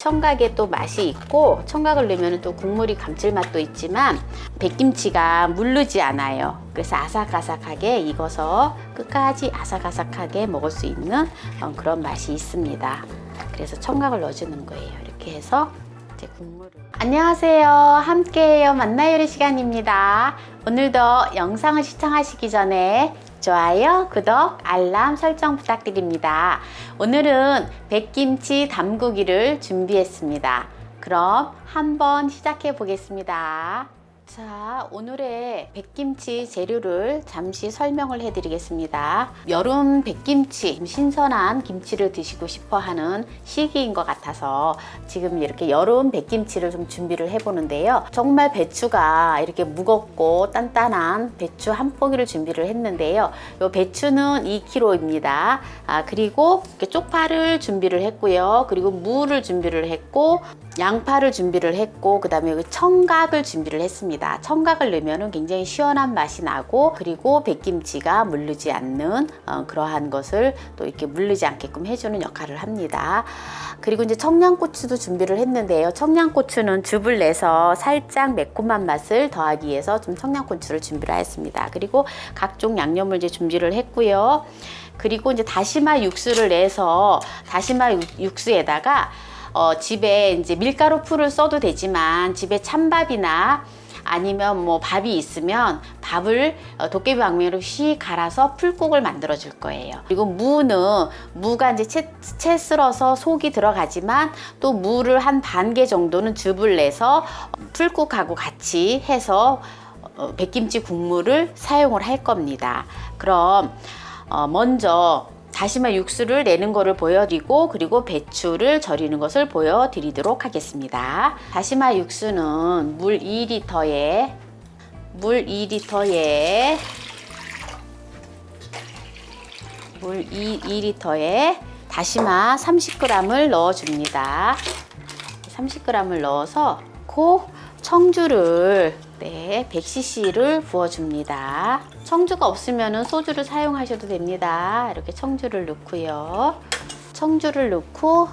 청각에 또 맛이 있고, 청각을 넣으면 또 국물이 감칠맛도 있지만 백김치가 무르지 않아요. 그래서 아삭아삭하게 익어서 끝까지 아삭아삭하게 먹을 수 있는 그런 맛이 있습니다. 그래서 청각을 넣어주는 거예요. 이렇게 해서 이제 국물을. 안녕하세요. 함께해요 만나요리 시간입니다. 오늘도 영상을 시청하시기 전에 좋아요, 구독, 알람 설정 부탁드립니다. 오늘은 백김치 담그기를 준비했습니다. 그럼 한번 시작해 보겠습니다. 자, 오늘의 백김치 재료를 잠시 설명을 해 드리겠습니다. 여름 백김치, 신선한 김치를 드시고 싶어 하는 시기인 것 같아서 지금 이렇게 여름 백김치를 좀 준비를 해 보는데요. 정말 배추가 이렇게 무겁고 단단한 배추 한 포기를 준비를 했는데요. 이 배추는 2kg입니다. 그리고 이렇게 쪽파를 준비를 했고요. 그리고 무를 준비를 했고, 양파를 준비를 했고, 그 다음에 청각을 준비를 했습니다. 청각을 넣으면 굉장히 시원한 맛이 나고, 그리고 백김치가 물르지 않는 그러한 것을 또 이렇게 물르지 않게끔 해주는 역할을 합니다. 그리고 이제 청양고추도 준비를 했는데요. 청양고추는 즙을 내서 살짝 매콤한 맛을 더하기 위해서 좀 청양고추를 준비를 했습니다. 그리고 각종 양념을 이제 준비를 했고요. 그리고 이제 다시마 육수를 내서 다시마 육수에다가 집에 이제 밀가루 풀을 써도 되지만 집에 찬밥이나 아니면 뭐 밥이 있으면 밥을 도깨비 방망이로 씩 갈아서 풀국을 만들어 줄 거예요. 그리고 무가 이제 채 썰어서 속이 들어가지만 또 무를 한 반 개 정도는 즙을 내서 풀국하고 같이 해서 백김치 국물을 사용을 할 겁니다. 그럼 먼저 다시마 육수를 내는 것을 보여드리고, 그리고 배추를 절이는 것을 보여드리도록 하겠습니다. 다시마 육수는 물 2리터에 다시마 30g을 넣어줍니다. 30g을 넣어서 청주를 100cc를 부어줍니다. 청주가 없으면 소주를 사용하셔도 됩니다. 이렇게 청주를 넣고요. 청주를 넣고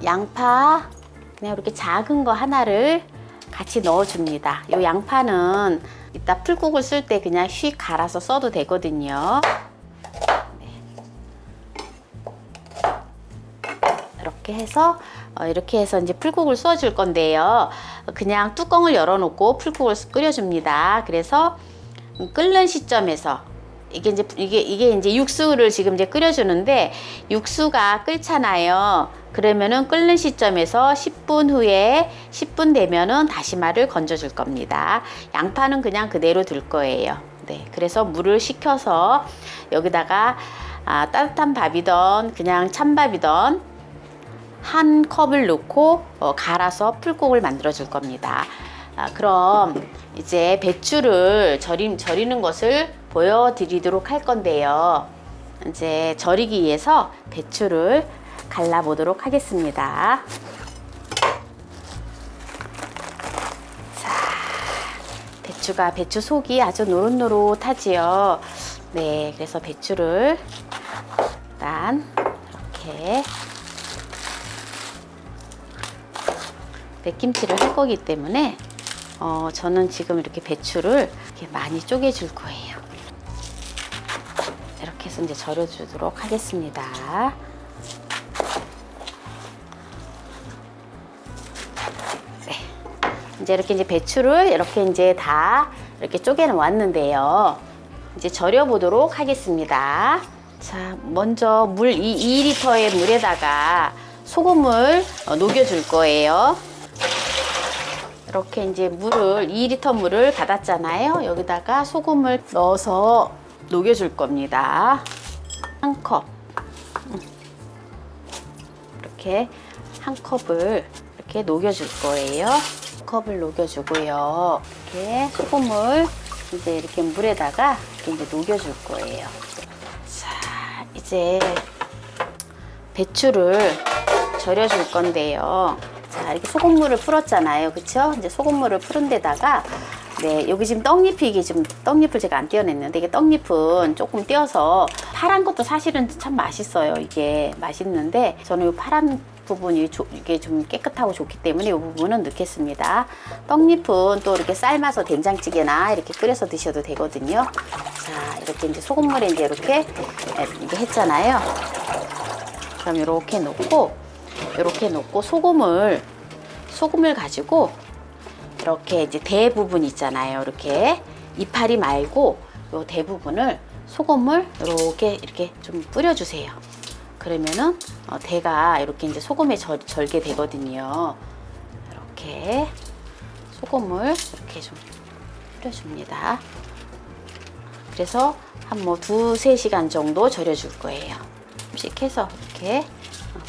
양파 그냥 이렇게 작은 거 하나를 같이 넣어줍니다. 이 양파는 이따 풀국을 쓸 때 그냥 휙 갈아서 써도 되거든요. 이렇게 해서 이제 풀국을 쏘줄 건데요. 그냥 뚜껑을 열어놓고 풀국을 끓여줍니다. 그래서 끓는 시점에서 이게 이제 육수를 지금 이제 끓여주는데, 육수가 끓잖아요. 그러면은 끓는 시점에서 10분 되면은 다시마를 건져줄 겁니다. 양파는 그냥 그대로 둘 거예요. 그래서 물을 식혀서 여기다가 따뜻한 밥이든 그냥 찬밥이든 한 컵을 넣고 갈아서 풀국을 만들어 줄 겁니다. 그럼 이제 배추를 절이는 것을 보여드리도록 할 건데요. 이제 절이기 위해서 배추를 갈라 보도록 하겠습니다. 자, 배추 속이 아주 노릇노릇하지요. 그래서 배추를 일단 이렇게 백김치를 할 거기 때문에 저는 지금 이렇게 배추를 이렇게 많이 쪼개줄 거예요. 이렇게 해서 이제 절여주도록 하겠습니다. 이제 이렇게 배추를 이렇게 이제 다 이렇게 쪼개 놓았는데요. 이제 절여 보도록 하겠습니다. 자, 먼저 물 2리터의 물에다가 소금을 녹여줄 거예요. 이렇게 이제 2리터 물을 받았잖아요. 여기다가 소금을 넣어서 녹여줄 겁니다. 한 컵. 이렇게 한 컵을 이렇게 녹여줄 거예요. 컵을 녹여주고요. 이렇게 소금을 이제 이렇게 물에다가 이렇게 이제 녹여줄 거예요. 자, 이제 배추를 절여줄 건데요. 자, 이렇게 소금물을 풀었잖아요. 그쵸? 이제 소금물을 푸른 데다가, 여기 지금 떡잎을 제가 안 떼어냈는데, 이게 떡잎은 조금 떼어서, 파란 것도 사실은 참 맛있어요. 이게 맛있는데, 저는 이 파란 부분이 이게 좀 깨끗하고 좋기 때문에 이 부분은 넣겠습니다. 떡잎은 또 이렇게 삶아서 된장찌개나 이렇게 끓여서 드셔도 되거든요. 자, 이렇게 이제 소금물에 이제 이렇게 했잖아요. 그럼 이렇게 넣고 소금을 가지고 이렇게 이제 대부분 있잖아요. 이렇게 이파리 말고 요 대부분을 소금을 이렇게 좀 뿌려주세요. 그러면은 대가 이렇게 이제 소금에 절게 되거든요. 이렇게 소금을 이렇게 좀 뿌려줍니다. 그래서 한 뭐 2-3시간 정도 절여줄 거예요. 조금씩 해서 이렇게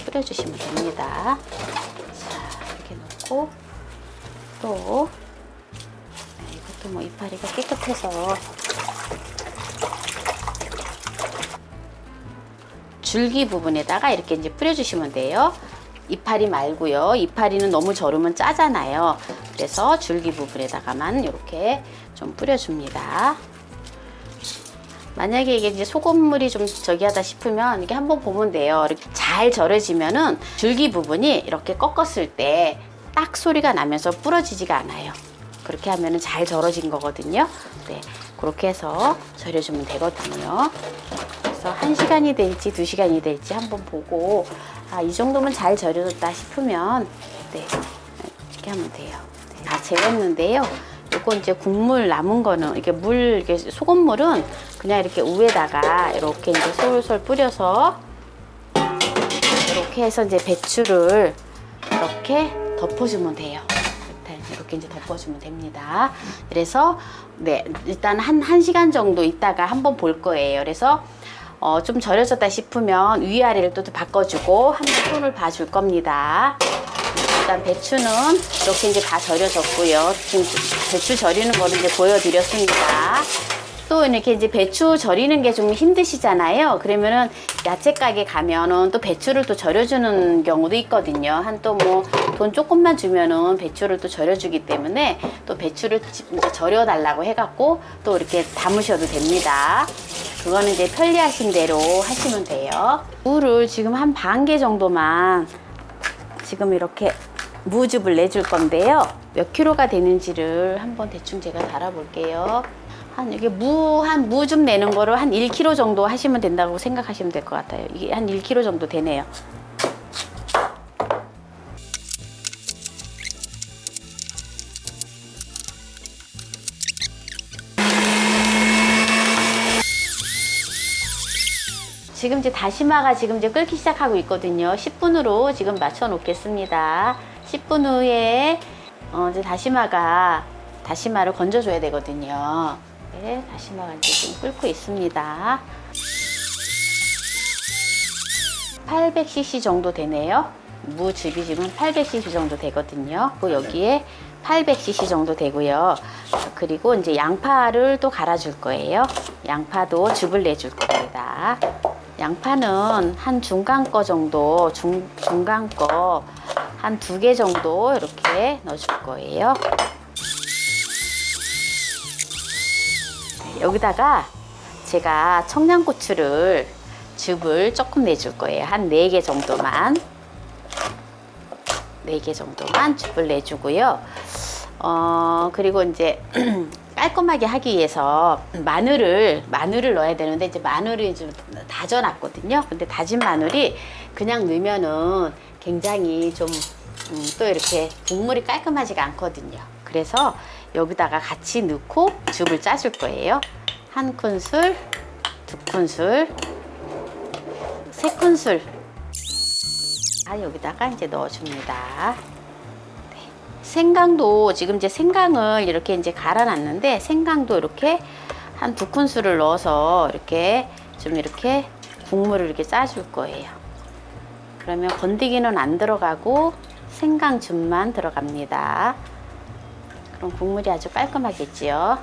뿌려주시면 됩니다. 자, 이렇게 넣고 또 이것도 뭐 이파리가 깨끗해서 줄기 부분에다가 이렇게 이제 뿌려주시면 돼요. 이파리 말고요. 이파리는 너무 절으면 짜잖아요. 그래서 줄기 부분에다가만 이렇게 좀 뿌려줍니다. 만약에 이게 이제 소금물이 좀 저기 하다 싶으면 이게 한번 보면 돼요. 이렇게 잘 절여지면은 줄기 부분이 이렇게 꺾었을 때 딱 소리가 나면서 부러지지가 않아요. 그렇게 하면은 잘 절여진 거거든요. 네, 그렇게 해서 절여주면 되거든요. 그래서 1시간이 될지 2시간이 될지 한번 보고 이 정도면 잘 절여졌다 싶으면 네, 이렇게 하면 돼요. 네, 다 재웠는데요. 요거 이제 국물 남은 거는 이렇게 소금물은 그냥 이렇게 위에다가 이렇게 이제 솔솔 뿌려서 이렇게 해서 이제 배추를 이렇게 덮어주면 돼요. 이렇게 이제 덮어주면 됩니다. 그래서 네, 일단 한 1시간 정도 있다가 한번 볼 거예요. 그래서 좀 절여졌다 싶으면 위아래를 또 바꿔주고 한번 손을 봐줄 겁니다. 일단 배추는 이렇게 이제 다 절여졌고요. 지금 배추 절이는 거를 이제 보여드렸습니다. 또 이렇게 이제 배추 절이는 게 좀 힘드시잖아요. 그러면은 야채 가게 가면은 또 배추를 또 절여주는 경우도 있거든요. 한 또 뭐 돈 조금만 주면은 배추를 또 절여주기 때문에 또 배추를 이제 절여달라고 해갖고 또 이렇게 담으셔도 됩니다. 그거는 이제 편리하신 대로 하시면 돼요. 무를 지금 한 반 개 정도만 지금 이렇게 무즙을 내줄 건데요. 몇 킬로가 되는지를 한번 대충 제가 달아볼게요. 이게 무즙 내는 거를 한 1kg 정도 하시면 된다고 생각하시면 될 것 같아요. 이게 한 1kg 정도 되네요. 지금 이제 다시마가 지금 이제 끓기 시작하고 있거든요. 10분으로 지금 맞춰 놓겠습니다. 10분 후에 이제 다시마를 건져줘야 되거든요. 네, 다시마가 이제 좀 끓고 있습니다. 800cc 정도 되네요. 무즙이 지금 800cc 정도 되거든요. 여기에 800cc 정도 되고요. 그리고 이제 양파를 또 갈아줄 거예요. 양파도 즙을 내줄 겁니다. 양파는 한 중간 거 정도, 중간 거 한 2개 정도 이렇게 넣어줄 거예요. 여기다가 제가 청양고추를 즙을 조금 내줄 거예요. 한 4개 정도만. 4개 정도만 즙을 내주고요. 그리고 이제 깔끔하게 하기 위해서 마늘을 넣어야 되는데 이제 마늘이 좀 다져놨거든요. 근데 다진 마늘이 그냥 넣으면은 굉장히 좀 또 이렇게 국물이 깔끔하지가 않거든요. 그래서 여기다가 같이 넣고 즙을 짜줄 거예요. 1큰술, 2큰술, 3큰술. 여기다가 이제 넣어줍니다. 네. 생강도 지금 이제 생강을 이렇게 이제 갈아놨는데 생강도 이렇게 한 2큰술을 넣어서 이렇게 좀 이렇게 국물을 이렇게 짜줄 거예요. 그러면 건더기는 안 들어가고 생강즙만 들어갑니다. 그럼 국물이 아주 깔끔하겠지요.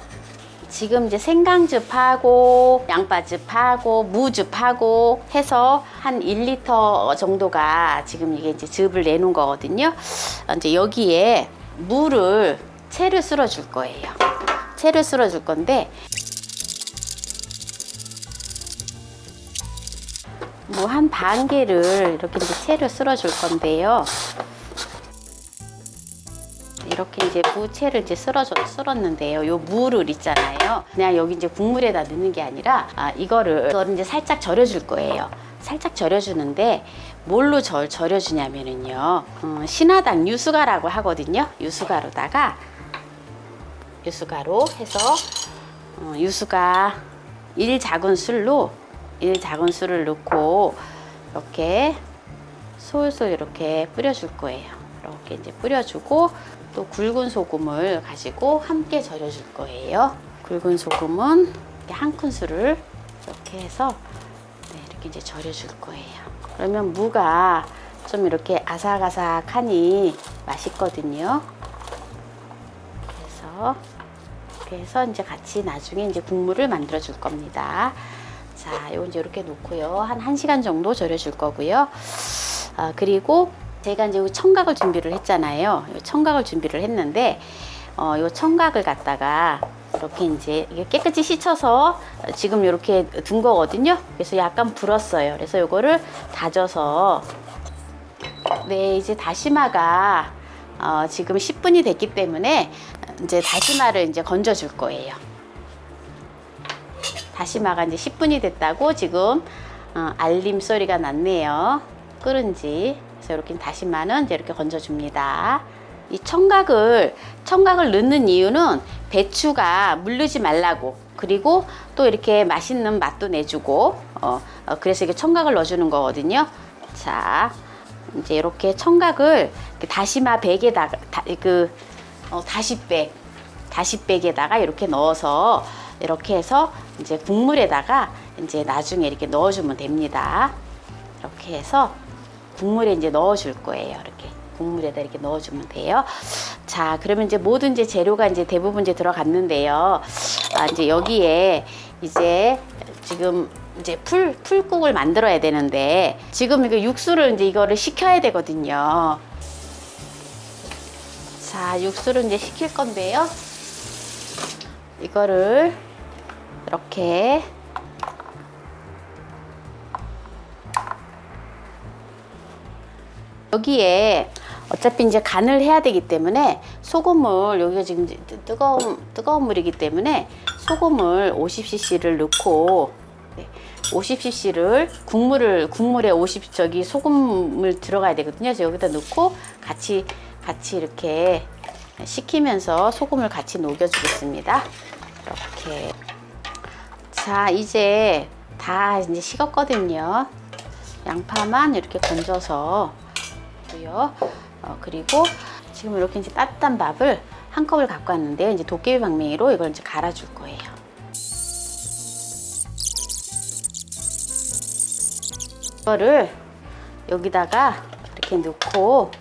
지금 이제 생강즙하고 양파즙하고 무즙하고 해서 한 1리터 정도가 지금 이게 이제 즙을 내놓은 거거든요. 이제 여기에 채를 쓸어 줄 거예요. 채를 쓸어 줄 건데 무 한 반 개를 이렇게 이제 채를 썰어 줄 건데요. 이렇게 이제 무채를 이제 썰었는데요. 요 무를 있잖아요. 그냥 여기 이제 국물에다 넣는 게 아니라 이거를 이제 살짝 절여줄 거예요. 살짝 절여주는데 뭘로 절여주냐면은요. 신화당 유수가라고 하거든요. 유수가로다가 유수가로 해서 유수가 1작은술로 1작은술을 넣고 이렇게 솔솔 이렇게 뿌려줄 거예요. 이렇게 이제 뿌려주고 또 굵은 소금을 가지고 함께 절여줄 거예요. 굵은 소금은 한 큰술을 이렇게 해서 이렇게 이제 절여줄 거예요. 그러면 무가 좀 이렇게 아삭아삭하니 맛있거든요. 그래서 이렇게 해서 이제 같이 나중에 이제 국물을 만들어 줄 겁니다. 자, 요 이제 이렇게 놓고요. 한 1시간 정도 절여줄 거고요. 그리고 제가 이제 청각을 준비를 했잖아요. 청각을 준비를 했는데, 요 청각을 갖다가 이렇게 이제 깨끗이 씻어서 지금 이렇게 둔 거거든요. 그래서 약간 불었어요. 그래서 요거를 다져서, 네, 이제 다시마가 지금 10분이 됐기 때문에 이제 다시마를 이제 건져 줄 거예요. 다시마가 이제 10분이 됐다고 지금 알림 소리가 났네요. 끓은지. 그래서 이렇게 다시마는 이제 이렇게 건져줍니다. 이 청각을 넣는 이유는 배추가 물르지 말라고, 그리고 또 이렇게 맛있는 맛도 내주고, 그래서 이게 청각을 넣어주는 거거든요. 자, 이제 이렇게 청각을 다시마 백에다가 다시백에다가 이렇게 넣어서 이렇게 해서 이제 국물에다가 이제 나중에 이렇게 넣어주면 됩니다. 이렇게 해서 국물에 이제 넣어줄 거예요. 이렇게 국물에다 이렇게 넣어주면 돼요. 자, 그러면 이제 모든 이제 재료가 이제 대부분 이제 들어갔는데요. 이제 여기에 이제 지금 이제 풀국을 만들어야 되는데, 지금 이거 육수를 이제 이거를 식혀야 되거든요. 자, 육수를 이제 식힐 건데요. 이거를 이렇게 여기에 어차피 이제 간을 해야 되기 때문에 소금을, 여기가 지금 뜨거운 물이기 때문에 소금을 50cc를 넣고, 50cc를 국물에 소금을 들어가야 되거든요. 그래서 여기다 넣고 같이 이렇게 식히면서 소금을 같이 녹여주겠습니다. 이렇게. 자, 이제 다 이제 식었거든요. 양파만 이렇게 건져서 고요. 그리고 지금 이렇게 이제 따뜻한 밥을 한 컵을 갖고 왔는데요. 이제 도깨비 방맹이로 이걸 이제 갈아줄 거예요. 이거를 여기다가 이렇게 넣고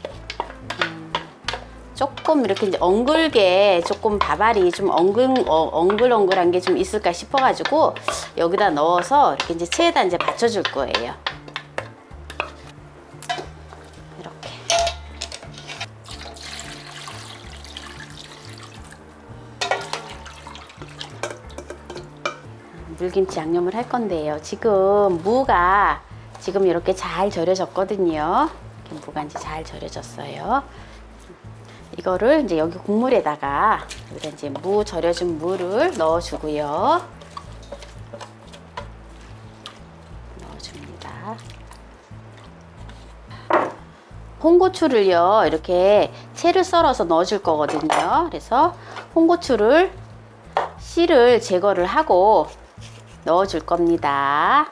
조금 이렇게 이제 엉글게, 조금 밥알이 좀 엉글엉글한 게 좀 있을까 싶어가지고 여기다 넣어서 이렇게 이제 체에다 이제 받쳐줄 거예요. 이렇게. 물김치 양념을 할 건데요. 지금 무가 지금 이렇게 잘 절여졌거든요. 무가 이제 잘 절여졌어요. 이거를 이제 여기 국물에다가 여기다 이제 절여준 무를 넣어주고요. 넣어줍니다. 홍고추를요, 이렇게 채를 썰어서 넣어줄 거거든요. 그래서 홍고추를 씨를 제거를 하고 넣어줄 겁니다.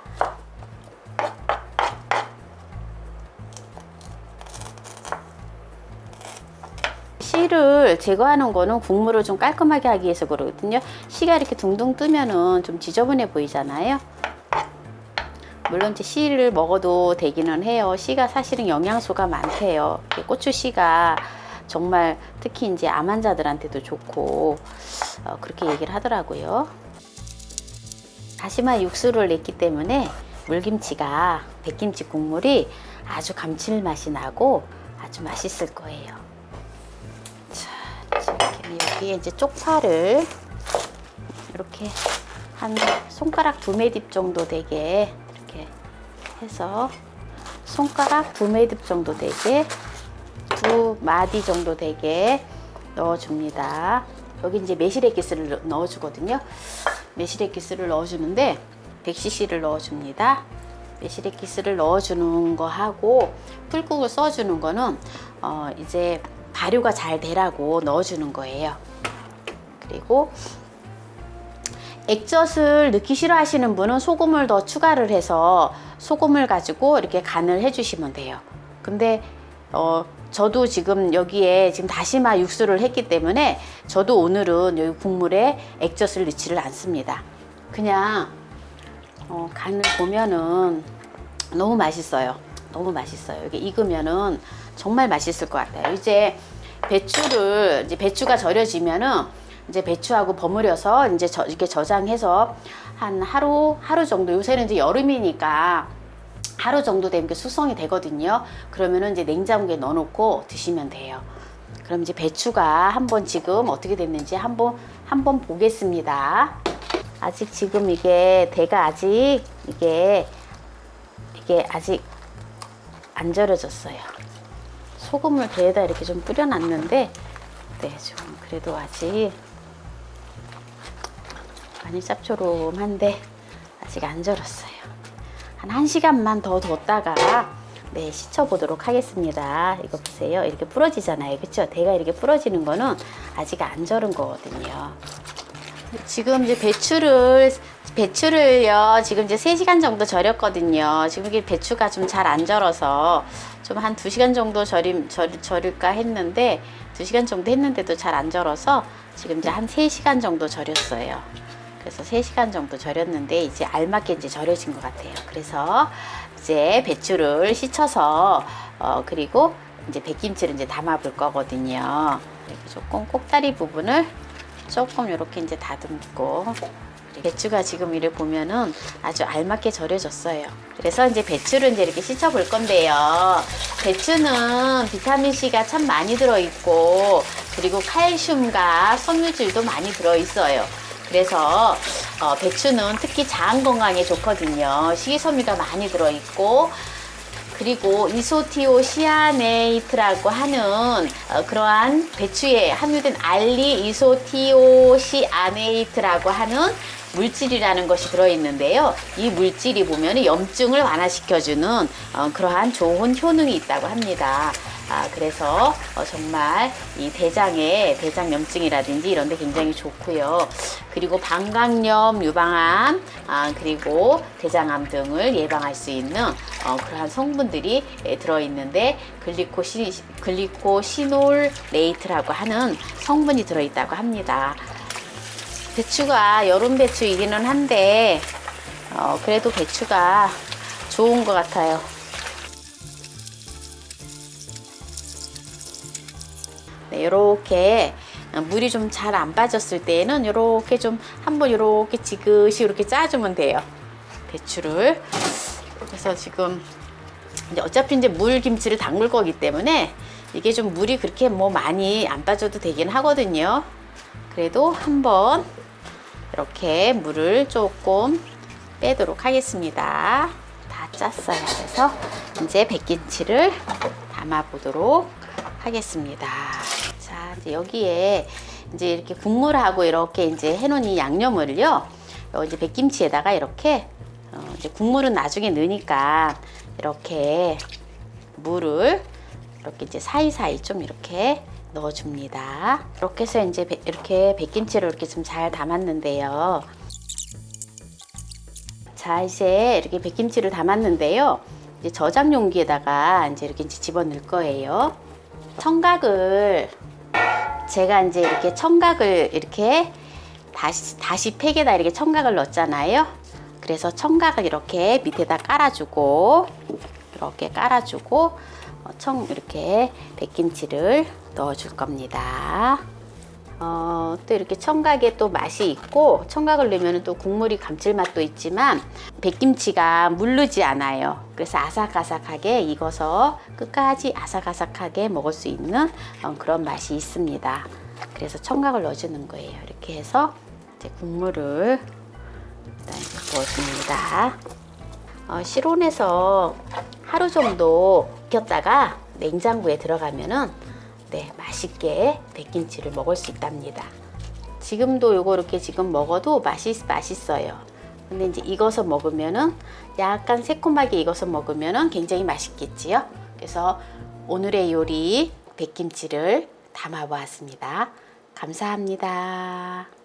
씨를 제거하는 거는 국물을 좀 깔끔하게 하기 위해서 그러거든요. 씨가 이렇게 둥둥 뜨면은 좀 지저분해 보이잖아요. 물론 이제 씨를 먹어도 되기는 해요. 씨가 사실은 영양소가 많대요. 고추 씨가 정말 특히 이제 암 환자들한테도 좋고 그렇게 얘기를 하더라고요. 다시마 육수를 냈기 때문에 물김치가, 백김치 국물이 아주 감칠맛이 나고 아주 맛있을 거예요. 자, 여기에 이제 쪽파를 이렇게 한 손가락 2매듭 정도 되게 이렇게 해서 손가락 2매듭 정도 되게 2마디 정도 되게 넣어줍니다. 여기 이제 매실액기스를 넣어주거든요. 매실액기스를 넣어주는데 100cc를 넣어줍니다. 매실액기스를 넣어주는 거 하고 풀국을 써주는 거는 이제 발효가 잘 되라고 넣어주는 거예요. 그리고 액젓을 넣기 싫어하시는 분은 소금을 더 추가를 해서 소금을 가지고 이렇게 간을 해주시면 돼요. 근데 저도 지금 여기에 지금 다시마 육수를 했기 때문에 저도 오늘은 여기 국물에 액젓을 넣지를 않습니다. 그냥 간을 보면은 너무 맛있어요. 너무 맛있어요. 이게 익으면은 정말 맛있을 것 같아요. 이제 배추가 절여지면은 이제 배추하고 버무려서 이제 이렇게 저장해서 한 하루 정도, 요새는 이제 여름이니까 하루 정도 되면 숙성이 되거든요. 그러면은 이제 냉장고에 넣어놓고 드시면 돼요. 그럼 이제 배추가 한번 지금 어떻게 됐는지 한번 보겠습니다. 아직 지금 이게 대가 아직 이게 아직 안 절여졌어요. 소금을 배에다 이렇게 좀 뿌려놨는데, 네, 좀 그래도 아직 많이 짭조름한데 아직 안 절었어요. 한 1시간만 더 뒀다가 네, 시쳐보도록 하겠습니다. 이거 보세요. 이렇게 부러지잖아요. 그쵸? 대가 이렇게 부러지는 거는 아직 안 절은 거거든요. 지금 이제 배추를요, 지금 이제 3시간 정도 절였거든요. 지금 이게 배추가 좀 잘 안 절어서 좀 한 2시간 정도 절일까 했는데, 2시간 정도 했는데도 잘 안 절어서 지금 이제 한 3시간 정도 절였어요. 그래서 3시간 정도 절였는데 이제 알맞게 이제 절여진 것 같아요. 그래서 이제 배추를 씻어서 그리고 이제 백김치를 이제 담아 볼 거거든요. 이렇게 조금 꼭다리 부분을 조금 이렇게 이제 다듬고, 배추가 지금 이렇게 보면은 아주 알맞게 절여졌어요. 그래서 이제 배추를 이제 이렇게 씻어 볼 건데요. 배추는 비타민C가 참 많이 들어있고, 그리고 칼슘과 섬유질도 많이 들어있어요. 그래서 배추는 특히 장 건강에 좋거든요. 식이섬유가 많이 들어있고, 그리고 이소티오시아네이트라고 하는 그러한 배추에 함유된 알리이소티오시아네이트라고 하는 물질이라는 것이 들어있는데요. 이 물질이 보면 염증을 완화시켜주는 그러한 좋은 효능이 있다고 합니다. 그래서 정말 이 대장 염증이라든지 이런 데 굉장히 좋고요. 그리고 방광염, 유방암, 그리고 대장암 등을 예방할 수 있는 그러한 성분들이 들어있는데, 글리코시놀레이트라고 하는 성분이 들어있다고 합니다. 배추가 여름 배추이기는 한데 그래도 배추가 좋은 것 같아요. 네, 이렇게 물이 좀 잘 안 빠졌을 때에는 이렇게 좀 한번 이렇게 지그시 이렇게 짜주면 돼요. 배추를. 그래서 지금 이제 어차피 이제 물김치를 담글 거기 때문에 이게 좀 물이 그렇게 뭐 많이 안 빠져도 되긴 하거든요. 그래도 한번 이렇게 물을 조금 빼도록 하겠습니다. 다 짰어요. 그래서 이제 백김치를 담아 보도록 하겠습니다. 자, 이제 여기에 이제 이렇게 국물하고 이렇게 이제 해놓은 이 양념을요, 이제 백김치에다가 이렇게 이제 국물은 나중에 넣으니까 이렇게 물을 이렇게 이제 사이사이 좀 이렇게 넣어줍니다. 이렇게 해서 이제 이렇게 백김치를 이렇게 좀 잘 담았는데요. 자, 이제 이렇게 백김치를 담았는데요. 이제 저장 용기에다가 이제 이렇게 집어 넣을 거예요. 청각을 제가 이제 이렇게 청각을 이렇게 다시 팩에다 이렇게 청각을 넣었잖아요. 그래서 청각을 이렇게 밑에다 깔아주고, 이렇게 깔아주고 이렇게 백김치를 넣어줄 겁니다. 또 이렇게 청각에 또 맛이 있고, 청각을 넣으면 또 국물이 감칠맛도 있지만 백김치가 물르지 않아요. 그래서 아삭아삭하게 익어서 끝까지 아삭아삭하게 먹을 수 있는 그런 맛이 있습니다. 그래서 청각을 넣어주는 거예요. 이렇게 해서 이제 국물을 일단 부어줍니다. 실온에서 하루 정도 익혔다가 냉장고에 들어가면은 네, 맛있게 백김치를 먹을 수 있답니다. 지금도 요거 이렇게 지금 먹어도 맛있어요. 근데 이제 익어서 먹으면은 약간 새콤하게 익어서 먹으면은 굉장히 맛있겠지요. 그래서 오늘의 요리 백김치를 담아 보았습니다. 감사합니다.